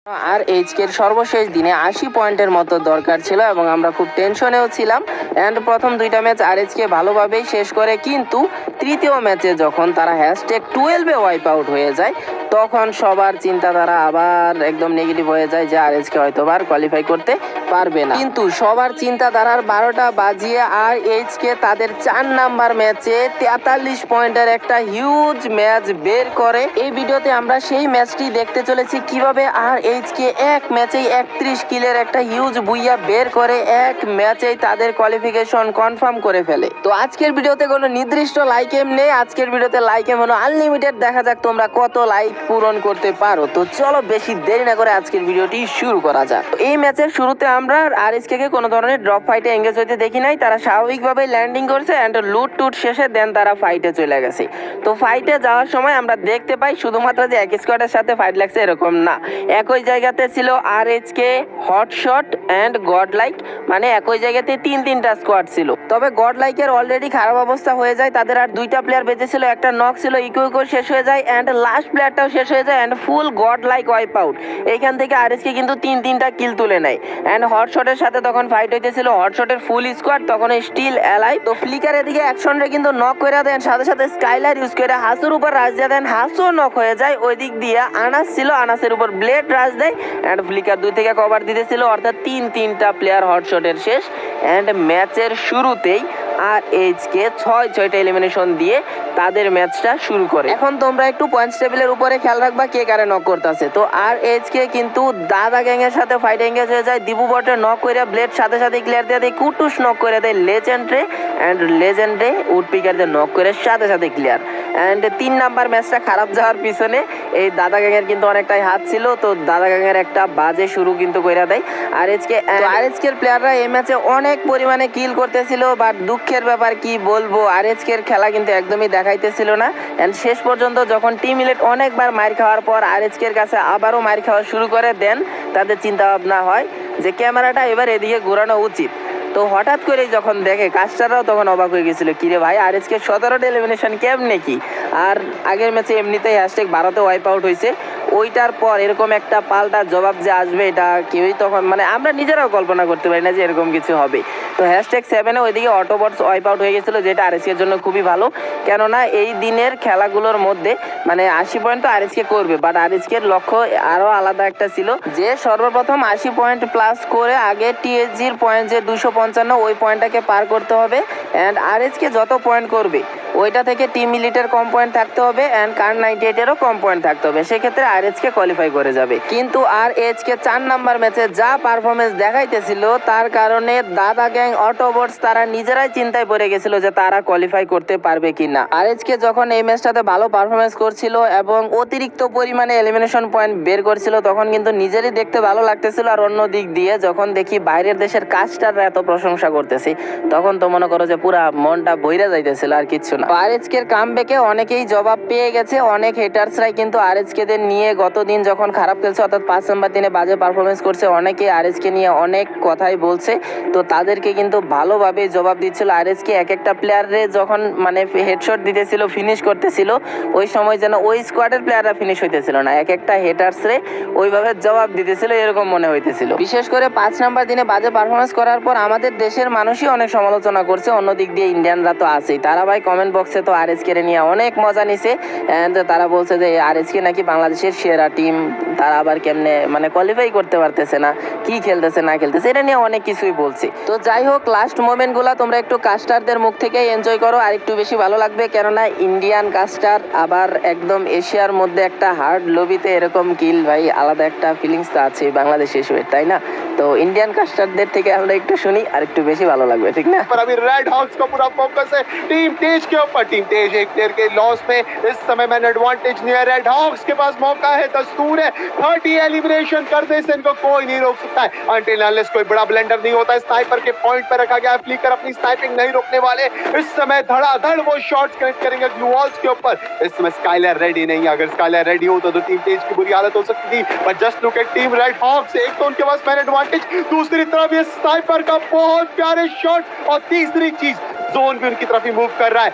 আর এইচকের সর্বশেষ দিনে 80 পয়েন্টের মতো দরকার ছিল এবং আমরা খুব টেনশনেও ছিলাম। অ্যান্ড প্রথম দুইটা ম্যাচ আরএইচকে ভালোভাবেই শেষ করে, কিন্তু তৃতীয় ম্যাচে যখন তারা #12-এ ওয়াইপ আউট হয়ে যায় তখন সবার চিন্তাধারা আবার একদম নেগেটিভ হয়ে যায় যে আরএইচকে হয়তো আর কোয়ালিফাই করতে পারবে না। কিন্তু সবার চিন্তাধারার 12টা বাজিয়ে আরএইচকে তাদের 4 নাম্বার ম্যাচে 43 পয়েন্টের একটা হিউজ ম্যাচ বের করে। এই ভিডিওতে আমরা সেই ম্যাচটি দেখতে চলেছি কিভাবে আরএইচকে এক ম্যাচেই 31 কিলের একটা হিউজ বুইয়া বের করে এক ম্যাচেই তাদের কোয়ালিফিকেশন কনফার্ম করে ফেলে। তো আজকের ভিডিওতে কোনো নির্দিষ্ট লাইক এম নেই, আজকের ভিডিওতে লাইক এম হলো আনলিমিটেড। দেখা যাক তোমরা কত লাইক পূরণ করতে পারো। তো চলো বেশি দেরি না করে আজকের ভিডিওটি শুরু করা যাক। এই ম্যাচের শুরুতে আমরা আরএইচকে কে কোনো ধরনের ড্রপ ফাইটে এঙ্গেজ হইতে দেখি নাই। তারা স্বাভাবিকভাবে ল্যান্ডিং করছে অ্যান্ড লুট টুট শেষে দেন তারা ফাইটে চলে গেছে। তো ফাইটে যাওয়ার সময় আমরা দেখতে পাই শুধুমাত্র যে এক স্কোয়াডের সাথে ফাইট লাগছে এরকম না, একই জায়গাতে ছিল আরএইচকে, হটশট অ্যান্ড গডলাইক, মানে একই জায়গাতে তিনটা স্কোয়াড ছিল। তবে গডলাইকের অলরেডি খারাপ অবস্থা হয়ে যায়, তাদের আর দুইটা প্লেয়ার বেঁচে ছিল, একটা নক ছিল, ইকো শেষ হয়ে যায় অ্যান্ড লাস্ট প্লেয়ারটাও শেষ হয়ে যায় অ্যান্ড ফুল গডলাইক ওয়াইপ আউট। এইখান থেকে আরএইচকে কিন্তু তিনটা কিল তুলে নেয় অ্যান্ড হটশটের সাথে তখন ফাইট হইতেছিল, হটশটের ফুল স্কোয়াড তখন স্টিল অ্যালাইভ। তো ফ্লিকার এদিকে অ্যাকশনরে কিন্তু নক করে দেন, সাথে সাথে স্কাইলার ইউজ করে হাসুর উপর রাজ দিয়ে দেন, হাসও নক হয়ে যায়। ওই দিক দিয়ে আনাস ছিল, আনাসের উপর ব্লেড রাজ দেয় অ্যান্ড ফ্লিকার দুই থেকে কভার দিতেছিল, অর্থাৎ তিনটা প্লেয়ার হটশটের শেষ। অ্যান্ড ম্যাচের শুরুতেই আরএইচকে 6টা এলিমিনেশন দিয়ে তাদের ম্যাচটা শুরু করে। এখন তোমরা একটু পয়েন্টস টেবিলের উপরে খেয়াল রাখবা কে কারে নক করতেছে। তো আরএইচকে কিন্তু দাদা গ্যাংয়ের সাথে ফাইট এঙ্গেজ হয়ে যায়, দিবু বটে নক করে ব্লেড সাথে সাথে ক্লিয়ার দিয়ে দেয়, কুটুস নক করে দেয় লেজেন্ডরে অ্যান্ড লেজেন্ডে উডপিকারদের নক করে সাথে সাথে ক্লিয়ার। অ্যান্ড 3 নাম্বার ম্যাচটা খারাপ যাওয়ার পিছনে এই দাদা গ্যাংয়ের কিন্তু অনেকটাই হাত ছিল। তো দাদা গ্যাংয়ের একটা বাজে শুরু কিন্তু করে দেয় আরএইচকের প্লেয়াররা এই ম্যাচে অনেক পরিমাণে কিল করতেছিল, বাট দুঃখের ব্যাপার কি বলবো, আরএইচকের খেলা কিন্তু একদমই দেখাইতেছিল না। অ্যান্ড শেষ পর্যন্ত যখন টিম ইলেট অনেকবার মার খাওয়ার পর আরএইচকের কাছে আবারও মার খাওয়া শুরু করে দেন, তাদের চিন্তা ভাবনা হয় যে ক্যামেরাটা এবার এদিকে ঘোরানো উচিত। তো হঠাৎ করে যখন দেখে কাস্টাররাও তখন অবাক হয়ে গেছিল, কিরে ভাই আরএইচকে 17টা এলিমিনেশন কেমনে কি। আর আগের ম্যাচে এমনিতেই #12তে ওয়াইপ আউট হয়েছে, ওইটার পর এরকম একটা পাল্টা জবাব যে আসবে এটা কেউই তখন মানে আমরা নিজেরাও কল্পনা করতে পারি না যে এরকম কিছু হবে। তো #7-এ ওইদিকে অটোবটস ওয়াইপ আউট হয়ে গেছিলো, যেটা আরএইচকের জন্য খুবই ভালো, কেননা এই দিনের খেলাগুলোর মধ্যে মানে 80 পয়েন্ট তো আরএইচকে করবে, বাট আরএইচকের লক্ষ্য আরও আলাদা একটা ছিল যে সর্বপ্রথম 80 পয়েন্ট প্লাস করে আগে টিএসজির পয়েন্ট যে 255 ওই পয়েন্টটাকে পার করতে হবে। অ্যান্ড আরএইচকে যত পয়েন্ট করবে ওইটা থেকে টিম ইলিটের কম পয়েন্ট থাকতে হবে অ্যান্ড কার 98-এরও কম পয়েন্ট থাকতে হবে, সেক্ষেত্রে আরএইচকে কোয়ালিফাই করে যাবে। কিন্তু আরএইচকে 4 নাম্বার ম্যাচে যা পারফরমেন্স দেখাইতেছিল তার কারণে দাদা গ্যাং, অটোবটস তারা নিজেরাই চিন্তায় পড়ে গেছিল যে তারা কোয়ালিফাই করতে পারবে কিনা। আরএইচকে যখন এই ম্যাচটাতে ভালো পারফরমেন্স করছিল এবং অতিরিক্ত পরিমাণে এলিমিনেশন পয়েন্ট বের করছিল তখন কিন্তু নিজেরই দেখতে ভালো লাগতেছিল। আর অন্য দিক দিয়ে যখন দেখি বাইরের দেশের কাস্টাররা এত প্রশংসা করতেছি তখন তো মনে করো যে পুরা মনটা বইরা যাইতেছিল আর কিচ্ছু না। আরএইচকের কামব্যাকে অনেকেই জবাব পেয়ে গেছে, অনেক হেটার্সরাই কিন্তু আরএইচকেদের নিয়ে গতদিন যখন খারাপ খেলছে অর্থাৎ 5 নাম্বার দিনে বাজে পারফরমেন্স করছে, অনেকে আরএইচকে নিয়ে অনেক কথাই বলছে। তো তাদেরকে কিন্তু ভালোভাবে জবাব দিচ্ছিল আরএইচকে। এক একটা প্লেয়ারে যখন মানে হেডশট দিতেছিল, ফিনিশ করতেছিল, ওই সময় যেন ওই স্কোয়াডের প্লেয়াররা ফিনিশ হইতেছিল না, এক একটা হেটার্সরে ওইভাবে জবাব দিতেছিল এরকম মনে হইতেছিল। বিশেষ করে 5 নাম্বার দিনে বাজে পারফরমেন্স করার পর আমাদের দেশের মানুষই অনেক সমালোচনা করছে, অন্যদিক দিয়ে ইন্ডিয়ানরা তো আছেই, তারা ভাই কমেন্ট বক্সে তো আরএইচকে নিয়ে অনেক মজা নিছে অ্যান্ড তারা বলছে যে আরএইচকে নাকি বাংলাদেশের সেরা টিম, তারা আবার কেমনে মানে কোয়ালিফাই করতে পারতেছে না, কি খেলতেছে না খেলতেছে, এটা নিয়ে অনেক কিছুই বলছে। তো যাই হোক, লাস্ট মোমেন্টগুলো তোমরা একটু কাস্টারদের মুখ থেকে এনজয় করো, আর একটু বেশি ভালো লাগবে, কেননা ইন্ডিয়ান কাস্টার আবার একদম এশিয়ার মধ্যে একটা হার্ড লবিতে এরকম কিল, ভাই আলাদা একটা ফিলিংস তো আছে বাংলাদেশ হিসেবে, তাই না? তো इंडियन कास्टरদের থেকে আমরা একটু শুনি আর একটু বেশি ভালো লাগবে, ঠিক না? पर अभी रेड हॉक्स का पूरा फोकस है टीम तेज के ऊपर। टीम तेज एक प्लेयर के लॉस में इस समय मैन एडवांटेज नहीं है, रेड हॉक्स के पास मौका है, दस्तूर है, 30 एलिमिनेशन कर दे से इनको कोई नहीं रोक सकता है अनटिल अनलेस कोई बड़ा ब्लेंडर नहीं होता है। स्नाइपर के पॉइंट पर रखा गया है, फ्लिकर अपनी स्नाइपिंग नहीं रोकने वाले, इस समय धड़ाधड़ वो शॉट्स कनेक्ट करेंगे ग्लू वॉल्स के ऊपर। इस समय स्काइलर रेडी नहीं है, अगर स्काइलर रेडी हो तो टीम तेज की बुरी हालत हो सकती थी, पर just look at team Red Hawks, एक तो उनके पास मैन एडवांटेज, दूसरी तरफ ये स्नाइपर का बहुत प्यारे शॉट, और तीसरी चीज जोन भी उनकी तरफ ही मूव कर रहा है।